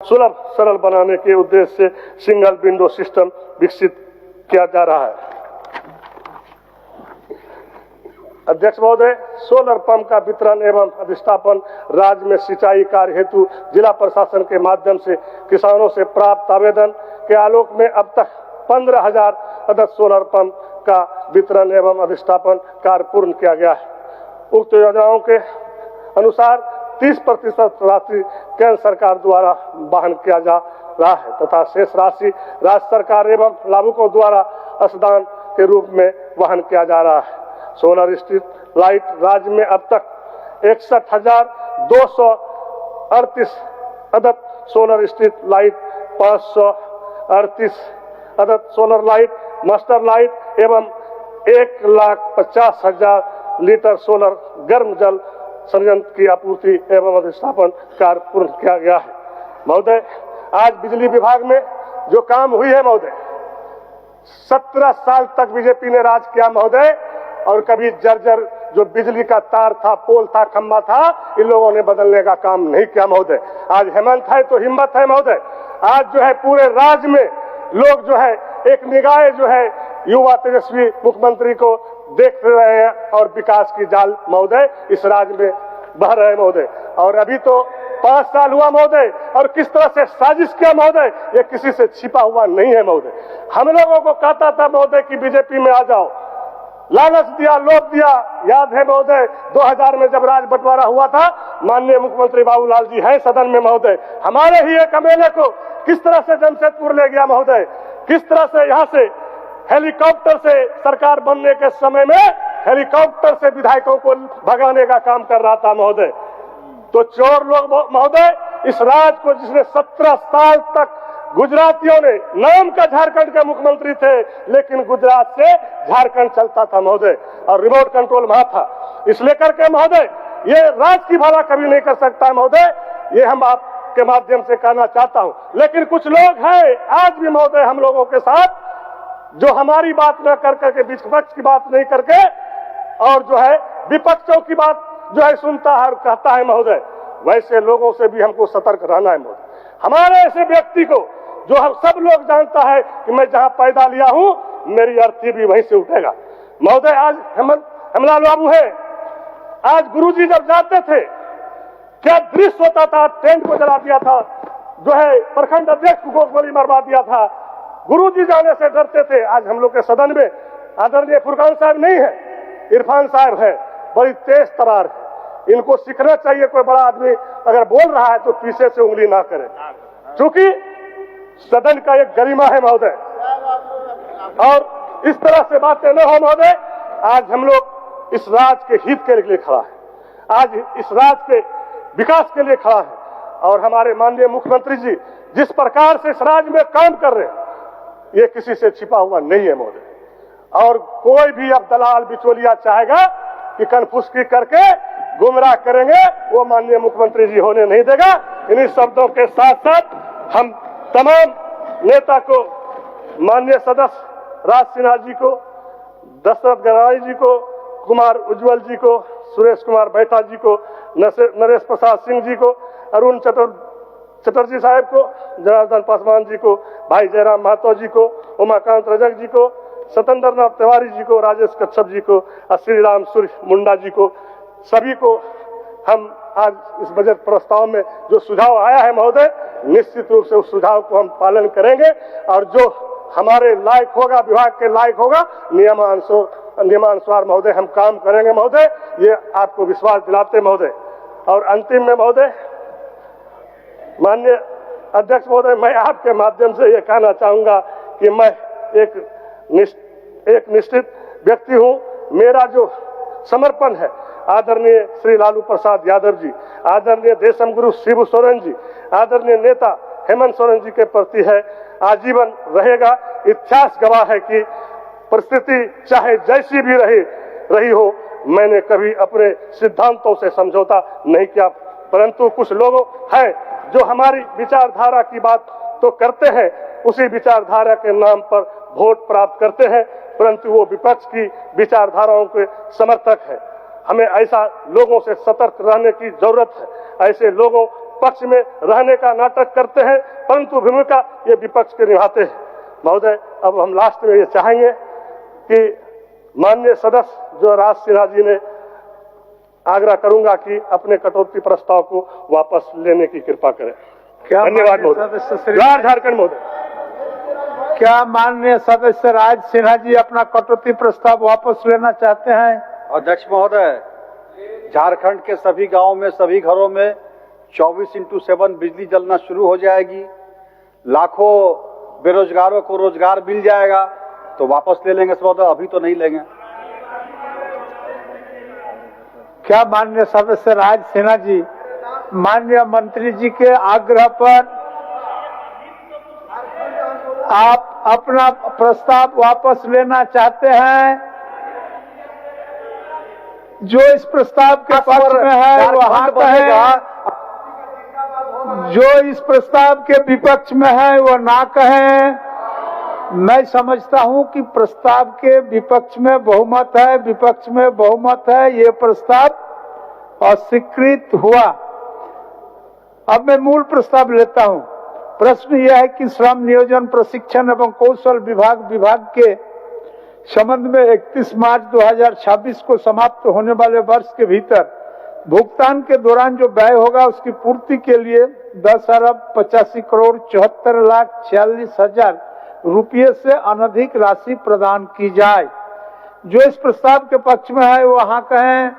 सुलभ सरल बनाने के उद्देश्य से सिंगल विंडो सिस्टम विकसित किया जा रहा है। अध्यक्ष महोदय, सोलर पंप का वितरण एवं अधिष्ठापन राज्य में सिंचाई कार्य हेतु जिला प्रशासन के माध्यम से किसानों से प्राप्त आवेदन के आलोक में अब तक 15,000 अदद सोलर पंप का वितरण एवं अधिष्ठापन कार्य पूर्ण किया गया है। उक्त योजनाओं के अनुसार 30% राशि केंद्र सरकार द्वारा वहन किया जा रहा है तथा शेष राशि राज्य सरकार एवं लाभुकों द्वारा अंशदान के रूप में वहन किया जा रहा है। सोलर स्ट्रीट लाइट राज्य में अब तक 61,238 अदद सोलर स्ट्रीट लाइट, 538 अदद सोलर लाइट, मास्टर लाइट एवं 1,50,000 लीटर सोलर गर्म जल संयंत्र की आपूर्ति एवं अधिष्ठापन कार्य पूर्ण किया गया है। महोदय, आज बिजली विभाग में जो काम हुई है महोदय, 17 साल तक बीजेपी ने राज किया महोदय, और कभी जर्जर जो बिजली का तार था, पोल था, खंबा था, इन लोगों ने बदलने का काम नहीं किया महोदय। आज हेमंत है तो हिम्मत है महोदय। आज जो है पूरे राज्य में लोग जो है एक निगाह जो है युवा तेजस्वी मुख्यमंत्री को देख रहे हैं और विकास की जाल महोदय इस राज्य में बह रहे हैं महोदय। और अभी तो 5 साल हुआ महोदय, और किस तरह से साजिश किया महोदय, ये किसी से छिपा हुआ नहीं है महोदय। हम लोगों को कहता था महोदय कि बीजेपी में आ जाओ, लालच दिया, लोभ दिया। याद है महोदय 2000 में जब राज बंटवारा हुआ था, माननीय मुख्यमंत्री बाबूलाल जी हैं सदन में महोदय, हमारे ही एक एमएलए को किस तरह से जमशेदपुर ले गया महोदय, किस तरह से यहाँ से हेलीकॉप्टर से सरकार बनने के समय में हेलीकॉप्टर से विधायकों को भगाने का काम कर रहा था महोदय। तो चोर लोग महोदय, इस राज्य को जिसने 17 साल तक गुजरातियों ने, नाम का झारखंड के मुख्यमंत्री थे, लेकिन गुजरात से झारखंड चलता था महोदय, और रिमोट कंट्रोल वहां था। इसलिए करके महोदय ये राज्य की भला कभी नहीं कर सकता महोदय, ये हम आपके माध्यम से कहना चाहता हूं। लेकिन कुछ लोग हैं आज भी महोदय हम लोगों के साथ, जो हमारी बात न कर करके, विपक्ष की बात नहीं करके, और जो है विपक्षों की बात जो है सुनता है और कहता है महोदय। वैसे लोगों से भी हमको सतर्क रहना है महोदय। हमारे ऐसे व्यक्ति को जो हम सब लोग जानता है कि मैं जहां पैदा लिया हूं, मेरी अर्थी भी वहीं से उठेगा महोदय। आज हेमलाल बाबू है, आज गुरुजी जब जाते थे क्या दृश्य होता था, टेंट को जला दिया था, जो है प्रखंड अध्यक्ष को गोली मरवा दिया था, गुरुजी जाने से डरते थे। आज हम लोग के सदन में आदरणीय फुरकान साहब नहीं है, इरफान साहब है, बड़ी तेज तरार है। इनको सीखना चाहिए, कोई बड़ा आदमी अगर बोल रहा है तो पीछे से उंगली ना करे, क्योंकि सदन का एक गरिमा है महोदय, और इस तरह से बातें न हो महोदय। आज हम लोग इस राज्य के हित के लिए खड़ा है, आज इस राज्य के विकास के लिए खड़ा है, और हमारे माननीय मुख्यमंत्री जी जिस प्रकार से इस राज्य में काम कर रहे हैं, ये किसी से छिपा हुआ नहीं है महोदय। और कोई भी अब दलाल बिचौलिया चाहेगा कि कनफुसकी करके गुमराह करेंगे, वो माननीय मुख्यमंत्री जी होने नहीं देगा। इन्हीं शब्दों के साथ साथ हम तमाम नेता को, माननीय सदस्य राज सिन्हा जी को, दशरथ गनाई जी को, कुमार उज्जवल जी को, सुरेश कुमार बैठा जी को, नरेश प्रसाद सिंह जी को, अरुण चटर्जी साहब को, जनार्दन पासवान जी को, भाई जयराम महतो जी को, उमाकांत रजक जी को, सत्येंद्र नाथ तिवारी जी को, राजेश कच्छप जी को, श्री राम सूर्य मुंडा जी को, सभी को हम आज इस बजट प्रस्ताव में जो सुझाव आया है महोदय, निश्चित रूप से उस सुझाव को हम पालन करेंगे, और जो हमारे लायक होगा, विभाग के लायक होगा, नियमानुसार महोदय हम काम करेंगे महोदय, ये आपको विश्वास दिलाते महोदय। और अंतिम में महोदय, माननीय अध्यक्ष महोदय, मैं आपके माध्यम से ये कहना चाहूंगा कि मैं एक निश्चित व्यक्ति हूं। मेरा जो समर्पण है आदरणीय श्री लालू प्रसाद यादव जी, आदरणीय देशम गुरु शिबू सोरेन जी, आदरणीय नेता हेमंत सोरेन जी के प्रति है, आजीवन रहेगा। इतिहास गवाह है कि परिस्थिति चाहे जैसी भी रही हो, मैंने कभी अपने सिद्धांतों से समझौता नहीं किया। परंतु कुछ लोग हैं जो हमारी विचारधारा की बात तो करते हैं, उसी विचारधारा के नाम पर वोट प्राप्त करते हैं, परंतु वो विपक्ष की विचारधाराओं के समर्थक है। हमें ऐसा लोगों से सतर्क रहने की जरूरत है। ऐसे लोगों पक्ष में रहने का नाटक करते हैं, परंतु भूमिका ये विपक्ष के निभाते हैं। महोदय, अब हम लास्ट में ये चाहेंगे कि माननीय सदस्य जो राज सिन्हा जी ने आग्रह करूंगा कि अपने कटौती प्रस्ताव को वापस लेने की कृपा करें। धन्यवाद महोदय। जय झारखंड महोदय। क्या माननीय सदस्य राज सिन्हा जी अपना कटौती प्रस्ताव वापस लेना चाहते हैं? अध्यक्ष महोदय, झारखंड के सभी गांवों में, सभी घरों में 24x7 बिजली जलना शुरू हो जाएगी। लाखों बेरोजगारों को रोजगार मिल जाएगा, तो वापस ले लेंगे महोदय, अभी तो नहीं लेंगे। क्या माननीय सदस्य राज सिन्हा जी माननीय मंत्री जी के आग्रह पर आप अपना प्रस्ताव वापस लेना चाहते हैं? जो इस प्रस्ताव के पक्ष में है वो हाँ कहे, जो इस प्रस्ताव के विपक्ष में है वो ना कहें। मैं समझता हूं कि प्रस्ताव के विपक्ष में बहुमत है, विपक्ष में बहुमत है, ये प्रस्ताव अस्वीकृत हुआ। अब मैं मूल प्रस्ताव लेता हूं। प्रश्न यह है कि श्रम नियोजन प्रशिक्षण एवं कौशल विभाग के संबंध में 31 मार्च 2026 को समाप्त होने वाले वर्ष के भीतर भुगतान के दौरान जो व्यय होगा उसकी पूर्ति के लिए 10,85,74,46,000 रुपये से अनधिक राशि प्रदान की जाए। जो इस प्रस्ताव के पक्ष में है वो हाँ कहें,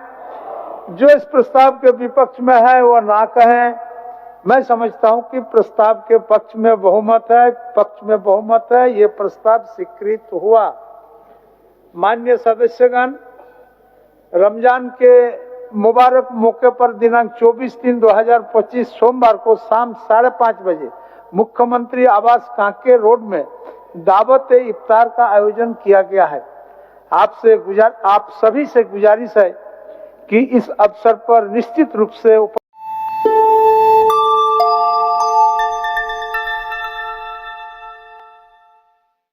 जो इस प्रस्ताव के विपक्ष में है वो ना कहें। मैं समझता हूं कि प्रस्ताव के पक्ष में बहुमत है, ये प्रस्ताव स्वीकृत हुआ। माननीय सदस्यगण, रमजान के मुबारक मौके पर दिनांक 24/3/2025 सोमवार को शाम 5:30 बजे मुख्यमंत्री आवास कांके रोड में दावत इफ्तार का आयोजन किया गया है। आप सभी से गुजारिश है कि इस अवसर पर निश्चित रूप से